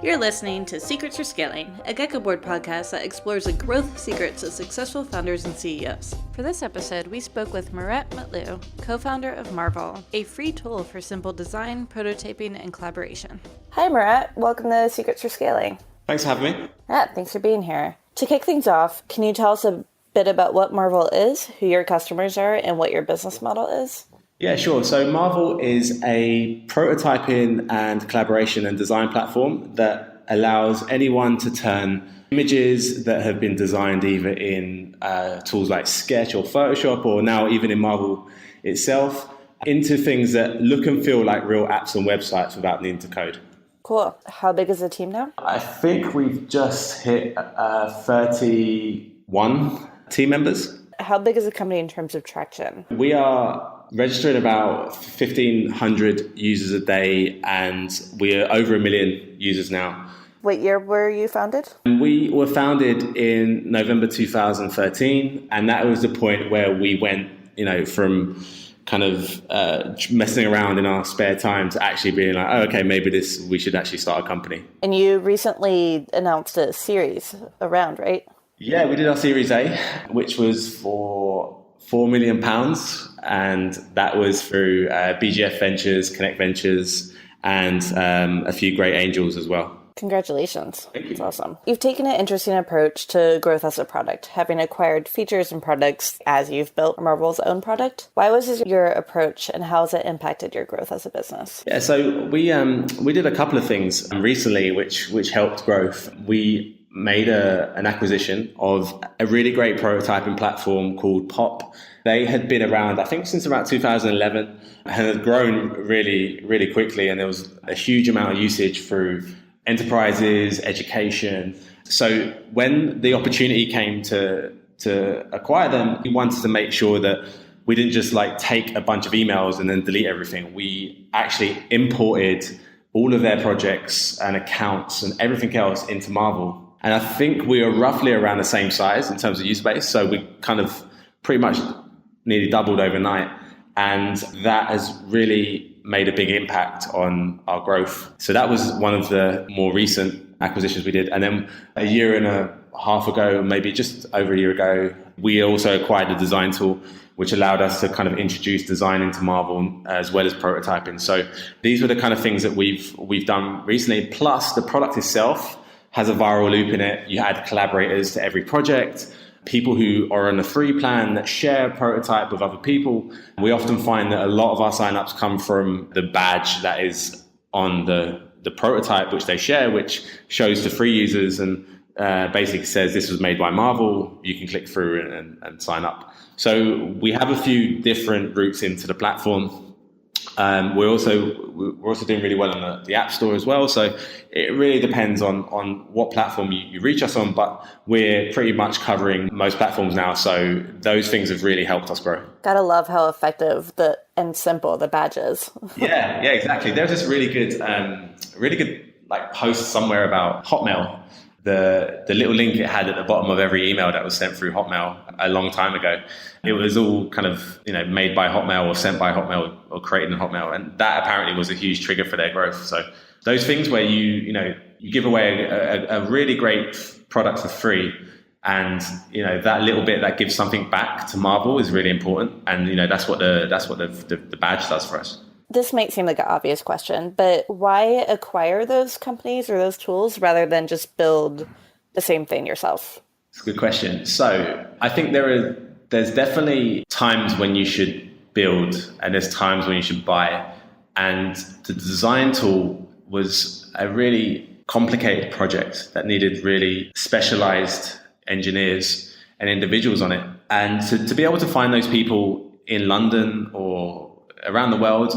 You're listening to Secrets for Scaling, a Gecko Board podcast that explores the growth secrets of successful founders and CEOs. For this episode, we spoke with Murat Mutlu, co-founder of Marvel, a free tool for simple design, prototyping, and collaboration. Hi, Murat. Welcome to Secrets for Scaling. Thanks for having me. Yeah, thanks for being here. To kick things off, can you tell us a bit about what Marvel is, who your customers are, and what your business model is? Yeah, sure. So Marvel is a prototyping and collaboration and design platform that allows anyone to turn images that have been designed either in tools like Sketch or Photoshop, or now even in Marvel itself, into things that look and feel like real apps and websites without needing to code. Cool. How big is the team now? I think we've just hit 31 team members. How big is the company in terms of traction? We are registered about 1,500 users a day, and we're over 1 million users now. What year were you founded? We were founded in November 2013, and that was the point where we went, from kind of messing around in our spare time to actually being like, oh, okay, maybe we should actually start a company. And you recently announced a series around, right? Yeah, we did our Series A, which was for £4 million, and that was through BGF Ventures, Connect Ventures, and a few great angels as well. Congratulations. Thank you. That's awesome. You've taken an interesting approach to growth as a product, having acquired features and products as you've built Marvel's own product. Why was this your approach, and how has it impacted your growth as a business? Yeah, so we did a couple of things recently which helped growth. We made an acquisition of a really great prototyping platform called Pop. They had been around, I think, since about 2011, and had grown really, really quickly. And there was a huge amount of usage through enterprises, education. So when the opportunity came to acquire them, we wanted to make sure that we didn't just take a bunch of emails and then delete everything. We actually imported all of their projects and accounts and everything else into Marvel. And I think we are roughly around the same size in terms of user base. So we kind of pretty much nearly doubled overnight. And that has really made a big impact on our growth. So that was one of the more recent acquisitions we did. And then a year and a half ago, maybe just over a year ago, we also acquired a design tool, which allowed us to kind of introduce design into Marvel as well as prototyping. So these were the kind of things that we've done recently. Plus the product itself has a viral loop in it. You add collaborators to every project, people who are on a free plan that share a prototype with other people. We often find that a lot of our signups come from the badge that is on the prototype, which they share, which shows to free users and basically says this was made by Marvel. You can click through and sign up. So we have a few different routes into the platform. We're also doing really well on the App Store as well. So it really depends on what platform you reach us on, but we're pretty much covering most platforms now. So those things have really helped us grow. Gotta love how effective and simple the badge is. yeah, exactly. There's this really good post somewhere about Hotmail. The little link it had at the bottom of every email that was sent through Hotmail a long time ago. It was all kind of, made by Hotmail or sent by Hotmail or created in Hotmail. And that apparently was a huge trigger for their growth. So those things where you give away a really great product for free, and, that little bit that gives something back to Marvel is really important. And, that's what the badge does for us. This might seem like an obvious question, but why acquire those companies or those tools rather than just build the same thing yourself? It's a good question. So I think there's definitely times when you should build and there's times when you should buy. And the design tool was a really complicated project that needed really specialized engineers and individuals on it. And to be able to find those people in London or around the world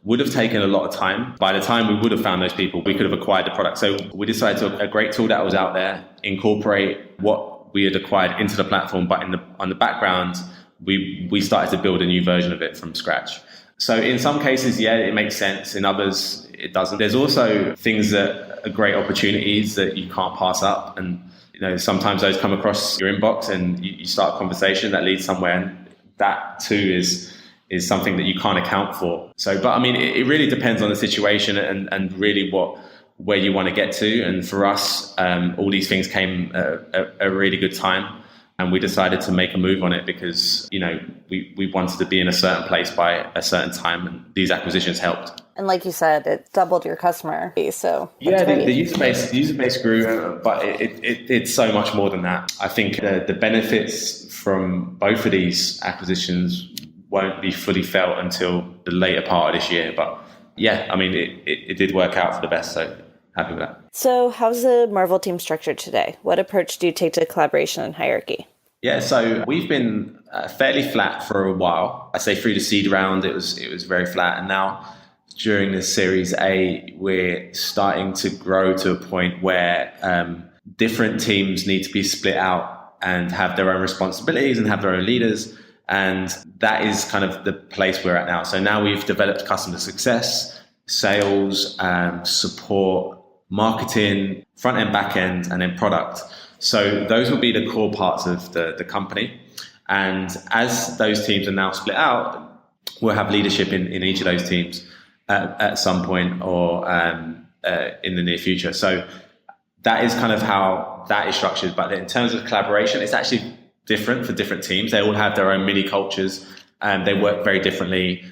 would have taken a lot of time. By the time we would have found those people, we could have acquired the product. So we decided to a great tool that was out there, incorporate what we had acquired into the platform, but on the background, we started to build a new version of it from scratch. So in some cases, yeah, it makes sense. In others, it doesn't. There's also things that are great opportunities that you can't pass up. And sometimes those come across your inbox and you start a conversation that leads somewhere. And that too is something that you can't account for. So, but I mean, it really depends on the situation and really what where you want to get to. And for us, all these things came at a really good time. And we decided to make a move on it because, we wanted to be in a certain place by a certain time. And these acquisitions helped. And like you said, it doubled your customer base. So yeah, the user base grew, but it's so much more than that. I think the benefits from both of these acquisitions won't be fully felt until the later part of this year. But yeah, I mean, it did work out for the best. So happy with that. So how's the Marvel team structured today? What approach do you take to collaboration and hierarchy? Yeah, so we've been fairly flat for a while. I say through the seed round, it was very flat. And now during the Series A, we're starting to grow to a point where different teams need to be split out and have their own responsibilities and have their own leaders. And that is kind of the place we're at now. So now we've developed customer success, sales, support, marketing, front end, back end, and then product. So those will be the core parts of the company. And as those teams are now split out, we'll have leadership in each of those teams at some point or in the near future. So that is kind of how that is structured. But in terms of collaboration, it's actually different for different teams. They all have their own mini cultures and they work very differently.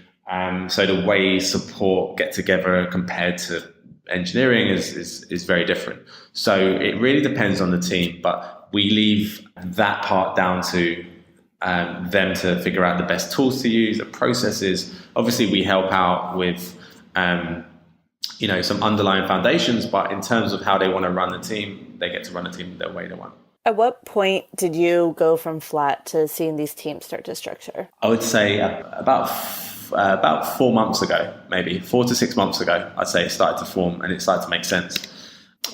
So the way support get together compared to engineering is very different. So it really depends on the team, but we leave that part down to them to figure out the best tools to use, the processes. Obviously, we help out with some underlying foundations, but in terms of how they want to run the team, they get to run the team the way they want. At what point did you go from flat to seeing these teams start to structure? I would say about 4 months ago, maybe 4 to 6 months ago, I'd say it started to form and it started to make sense,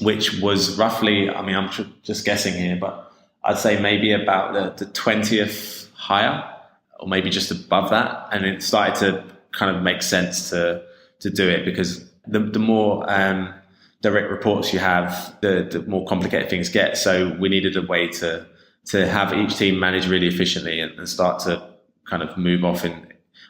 which was roughly, I mean, I'm just guessing here, but I'd say maybe about the 20th hire or maybe just above that. And it started to kind of make sense to do it because the more direct reports you have, the more complicated things get. So we needed a way to have each team manage really efficiently and start to kind of move off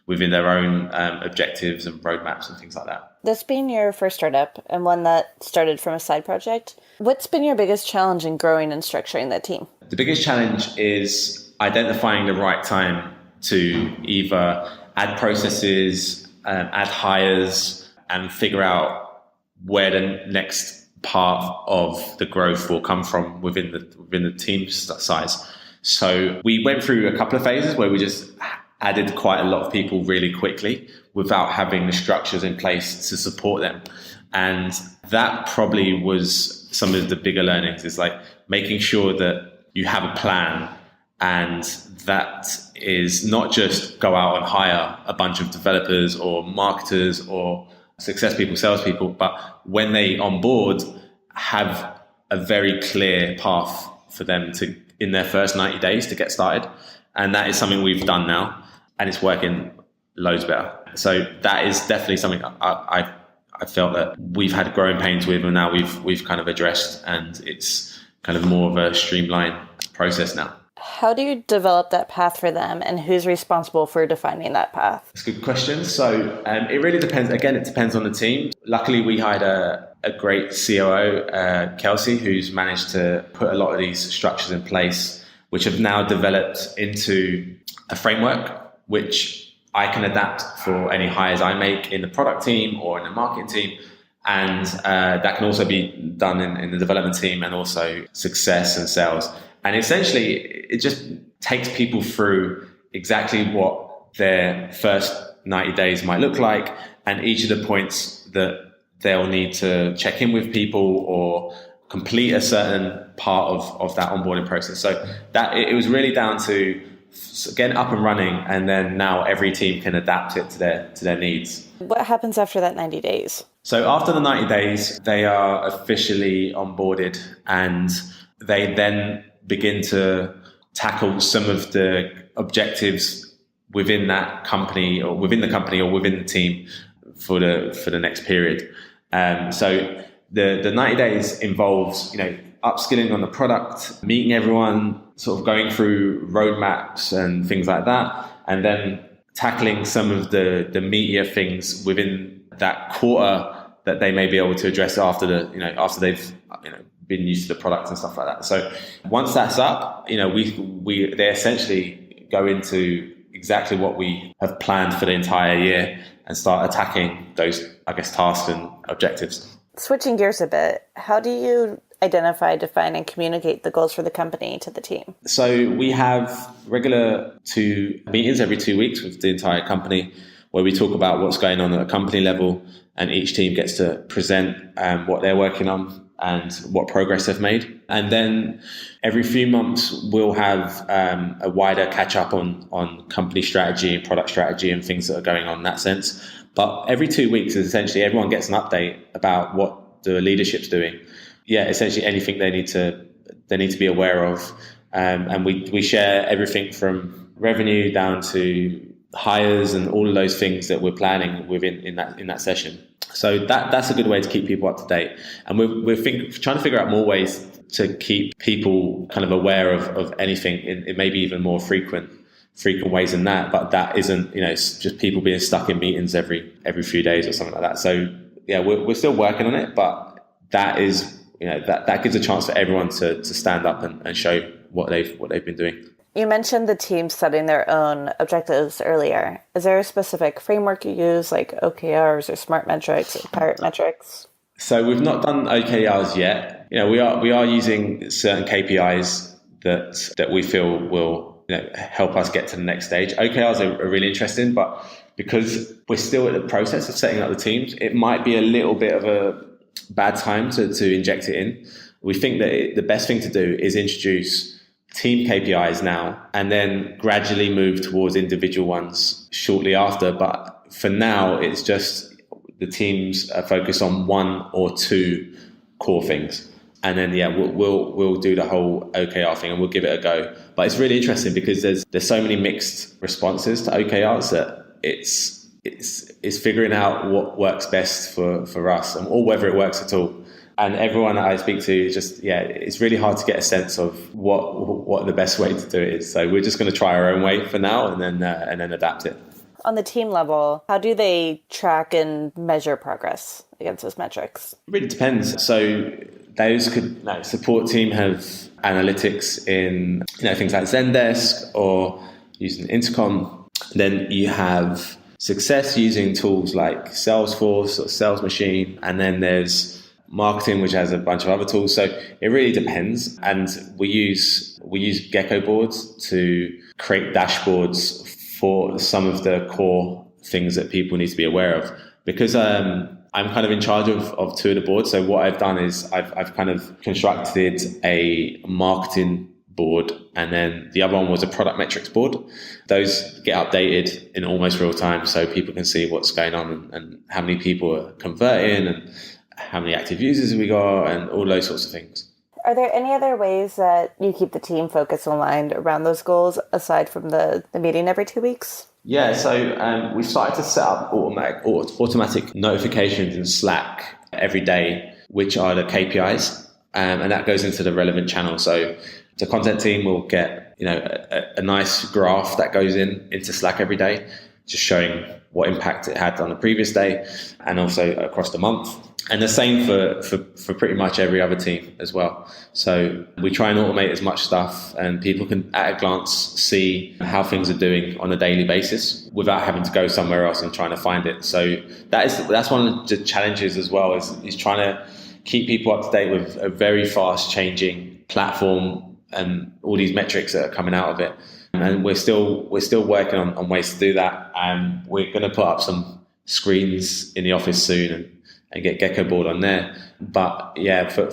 within their own objectives and roadmaps and things like that. This being your first startup and one that started from a side project, what's been your biggest challenge in growing and structuring that team? The biggest challenge is identifying the right time to either add processes, add hires, and figure out where the next part of the growth will come from within the team size. So we went through a couple of phases where we just added quite a lot of people really quickly without having the structures in place to support them. And that probably was some of the bigger learnings, is like making sure that you have a plan, and that is not just go out and hire a bunch of developers or marketers or success people, salespeople, but when they onboard, have a very clear path for them to, in their first 90 days, to get started. And that is something we've done now. And it's working loads better. So that is definitely something I felt that we've had growing pains with, and now we've kind of addressed, and it's kind of more of a streamlined process now. How do you develop that path for them, and who's responsible for defining that path? That's a good question. So it really depends. Again, it depends on the team. Luckily, we hired a great COO, Kelsey, who's managed to put a lot of these structures in place, which have now developed into a framework which I can adapt for any hires I make in the product team or in the marketing team. And that can also be done in the development team and also success and sales. And essentially, it just takes people through exactly what their first 90 days might look like, and each of the points that they'll need to check in with people or complete a certain part of that onboarding process. So that it was really down to getting up and running, and then now every team can adapt it to their needs. What happens after that 90 days? So after the 90 days, they are officially onboarded, and they then begin to tackle some of the objectives within that company or within the team for the next period. So the 90 days involves, upskilling on the product, meeting everyone, sort of going through roadmaps and things like that, and then tackling some of the meatier things within that quarter that they may be able to address after after they've been used to the product and stuff like that. So once that's up, they essentially go into exactly what we have planned for the entire year and start attacking those, I guess, tasks and objectives. Switching gears a bit, how do you identify, define, and communicate the goals for the company to the team? So we have regular 2 meetings every 2 weeks with the entire company where we talk about what's going on at a company level, and each team gets to present what they're working on and what progress they've made. And then every few months, we'll have a wider catch up on company strategy and product strategy and things that are going on in that sense. But every 2 weeks is essentially everyone gets an update about what the leadership's doing. Yeah, essentially anything they need to be aware of. And we share everything from revenue down to hires and all of those things that we're planning within in that session. So that's a good way to keep people up to date. And we're trying to figure out more ways to keep people kind of aware of anything in maybe even more frequent ways than that. But that isn't, it's just people being stuck in meetings every few days or something like that. So yeah, we're still working on it, but that is, that gives a chance for everyone to stand up and show what they've been doing. You mentioned the team setting their own objectives earlier. Is there a specific framework you use, like OKRs or SMART metrics or Pirate metrics? So we've not done OKRs yet. We are using certain KPIs that we feel will help us get to the next stage. OKRs are really interesting, but because we're still at the process of setting up the teams, it might be a little bit of a bad time to inject it in. We think that the best thing to do is introduce team KPIs now and then gradually move towards individual ones shortly after. But for now, it's just the teams are focused on 1 or 2 core things. And then, we'll do the whole OKR thing and we'll give it a go. But it's really interesting because there's so many mixed responses to OKRs that it's figuring out what works best for us or whether it works at all. And everyone that I speak to is just, it's really hard to get a sense of what the best way to do it is. So we're just going to try our own way for now and then adapt it. On the team level, how do they track and measure progress against those metrics? It really depends. So those support team have analytics in things like Zendesk or using Intercom. Then you have success using tools like Salesforce or Sales Machine, and then there's marketing, which has a bunch of other tools. So it really depends. And we use Gecko boards to create dashboards for some of the core things that people need to be aware of. Because I'm kind of in charge of 2 of the boards. So what I've done is I've kind of constructed a marketing board, and then the other one was a product metrics board. Those get updated in almost real time, so people can see what's going on and how many people are converting and how many active users we got and all those sorts of things. Are there any other ways that you keep the team focused and aligned around those goals aside from the meeting every 2 weeks? Yeah, so we've started to set up automatic notifications in Slack every day, which are the KPIs, and that goes into the relevant channel. So the content team will get a nice graph that goes into Slack every day, just showing what impact it had on the previous day and also across the month. And the same for pretty much every other team as well. So we try and automate as much stuff, and people can at a glance see how things are doing on a daily basis without having to go somewhere else and trying to find it. So that's one of the challenges as well, is trying to keep people up to date with a very fast changing platform and all these metrics that are coming out of it. And we're still working on ways to do that. And we're going to put up some screens in the office soon and get Gecko board on there. But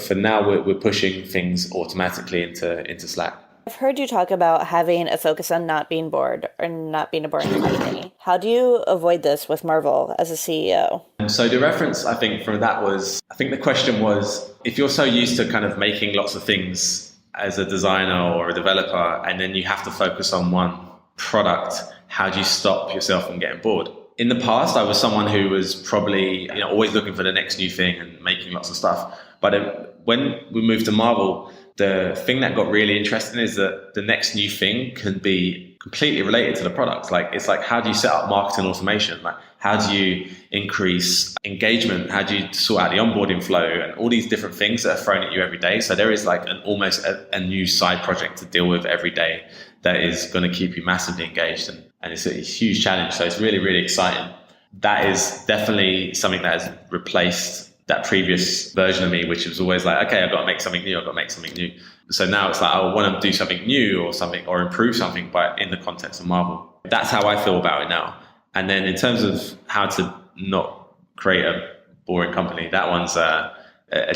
for now, we're pushing things automatically into Slack. I've heard you talk about having a focus on not being bored or not being a boring company. How do you avoid this with Marvel as a CEO? So the reference, I think, from that was, I think the question was, if you're so used to kind of making lots of things as a designer or a developer, and then you have to focus on one product, how do you stop yourself from getting bored? In the past, I was someone who was probably always looking for the next new thing and making lots of stuff. But when we moved to Marvel, the thing that got really interesting is that the next new thing can be completely related to the product. It's like, how do you set up marketing automation? Like, How do you increase engagement? How do you sort out the onboarding flow and all these different things that are thrown at you every day? So there is like almost a new side project to deal with every day that is going to keep you massively engaged. And it's a huge challenge. So it's really, really exciting. That is definitely something that has replaced that previous version of me, which was always like, okay, I've got to make something new. I've got to make something new. So now it's like, I want to do something new or improve something, but in the context of Marvel. That's how I feel about it now. And then in terms of how to not create a boring company, that one's a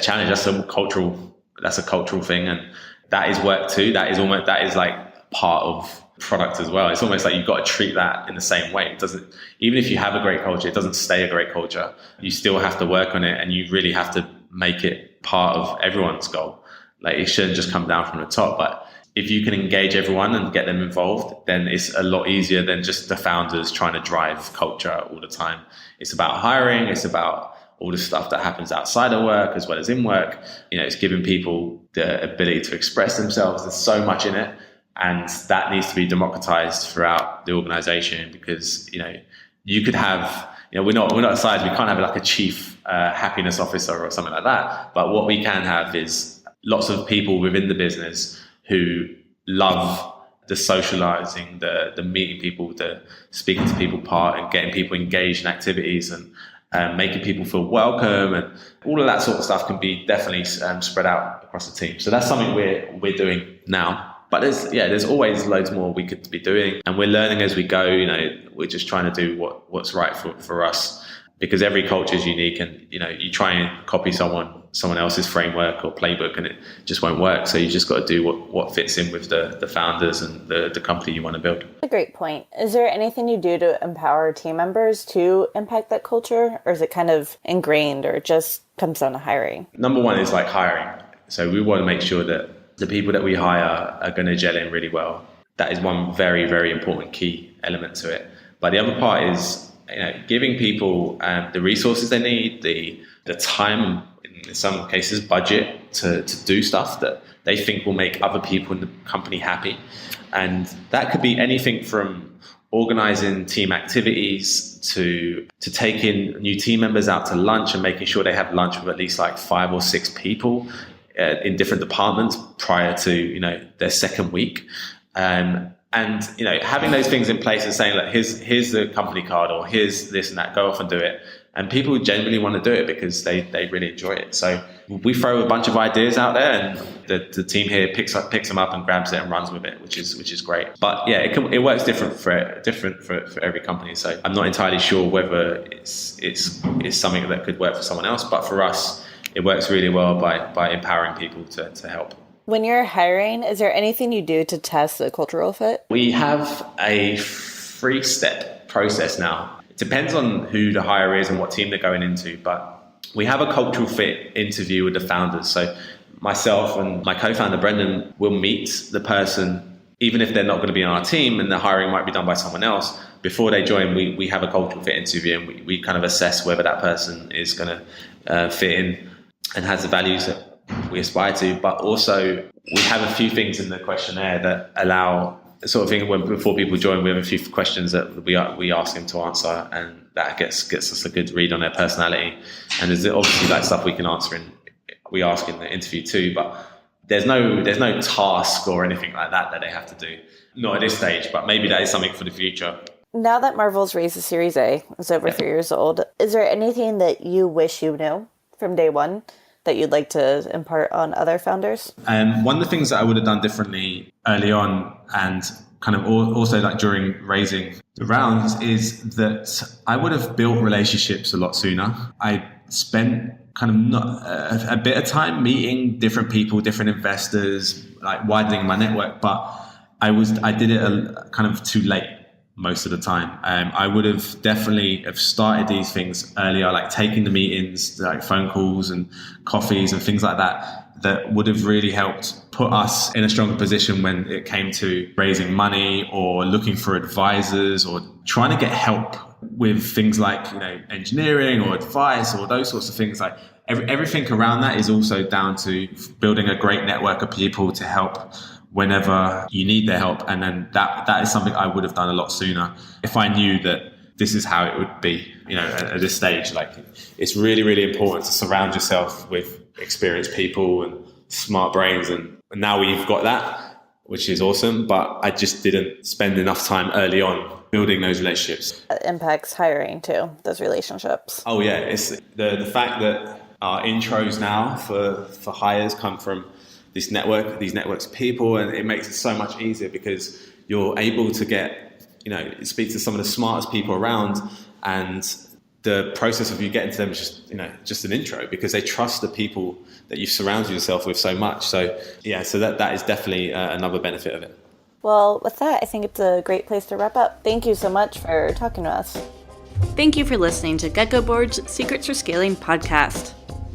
challenge. That's a cultural thing. And that is work too. That is like part of product as well. It's almost like you've got to treat that in the same way. It doesn't, even if you have a great culture, it doesn't stay a great culture. You still have to work on it, and you really have to make it part of everyone's goal. Like, it shouldn't just come down from the top. But if you can engage everyone and get them involved, then it's a lot easier than just the founders trying to drive culture all the time. It's about hiring. It's about all the stuff that happens outside of work as well as in work. It's giving people the ability to express themselves. There's so much in it. And that needs to be democratized throughout the organization, because, you could have, we're not a size, we can't have like a chief happiness officer or something like that. But what we can have is lots of people within the business who love the socializing, the meeting people, the speaking to people part, and getting people engaged in activities, and making people feel welcome, and all of that sort of stuff can be definitely spread out across the team. So that's something we're doing now. But there's always loads more we could be doing, and we're learning as we go. We're just trying to do what's right for us, because every culture is unique, and you try and copy someone else's framework or playbook, and it just won't work. So you just got to do what fits in with the founders and the company you want to build. A great point. Is there anything you do to empower team members to impact that culture, or is it kind of ingrained, or it just comes down to hiring? Number one is like hiring. So we want to make sure that the people that we hire are going to gel in really well. That is one very, very important key element to it. But the other part is, giving people the resources they need, the time, in some cases, budget to do stuff that they think will make other people in the company happy. And that could be anything from organizing team activities to taking new team members out to lunch and making sure they have lunch with at least like 5 or 6 people in different departments prior to their second week, and having those things in place and saying, like, here's the company card, or here's this and that, go off and do it. And people genuinely want to do it because they really enjoy it. So we throw a bunch of ideas out there, and the team here picks them up and grabs it and runs with it, which is great. But yeah, it works different for every company. So I'm not entirely sure whether it's something that could work for someone else, but for us, it works really well by empowering people to help. When you're hiring, is there anything you do to test the cultural fit? We have a 3-step process now. It depends on who the hire is and what team they're going into, but we have a cultural fit interview with the founders. So myself and my co-founder, Brendan, will meet the person, even if they're not going to be on our team and the hiring might be done by someone else. Before they join, we have a cultural fit interview, and we kind of assess whether that person is going to fit in and has the values that we aspire to. But also, we have a few things in the questionnaire that allow sort of thing before people join. We have a few questions that we ask them to answer, and that gets us a good read on their personality. And there's obviously like stuff we can answer we ask in the interview too. But there's no task or anything like that they have to do. Not at this stage, but maybe that is something for the future. Now that Marvel's raised a Series A, it's over 3 years old, is there anything that you wish you knew from day one that you'd like to impart on other founders? One of the things that I would have done differently early on, and kind of also like during raising the rounds, is that I would have built relationships a lot sooner. I spent kind of not a bit of time meeting different people, different investors, like widening my network, but I did it kind of too late most of the time. I would have definitely have started these things earlier, like taking the meetings, like phone calls and coffees and things like that would have really helped put us in a stronger position when it came to raising money or looking for advisors or trying to get help with things like, engineering or advice or those sorts of things. Like everything around that is also down to building a great network of people to help whenever you need their help. And then that is something I would have done a lot sooner if I knew that this is how it would be, at this stage. Like, it's really, really important to surround yourself with experienced people and smart brains. And now we've got that, which is awesome. But I just didn't spend enough time early on building those relationships. It impacts hiring too, those relationships. Oh yeah, it's the fact that our intros now for hires come from these networks of people, and it makes it so much easier because you're able to speak to some of the smartest people around, and the process of you getting to them is just an intro because they trust the people that you've surrounded yourself with so much. So that is definitely another benefit of it. Well, with that, I think it's a great place to wrap up. Thank you so much for talking to us. Thank you for listening to Gecko Board's Secrets for Scaling podcast.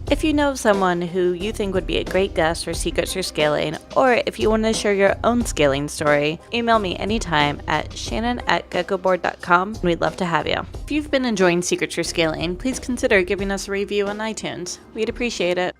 If you know of someone who you think would be a great guest for Secrets for Scaling, or if you want to share your own scaling story, email me anytime at shannon@geckoboard.com, and we'd love to have you. If you've been enjoying Secrets for Scaling, please consider giving us a review on iTunes. We'd appreciate it.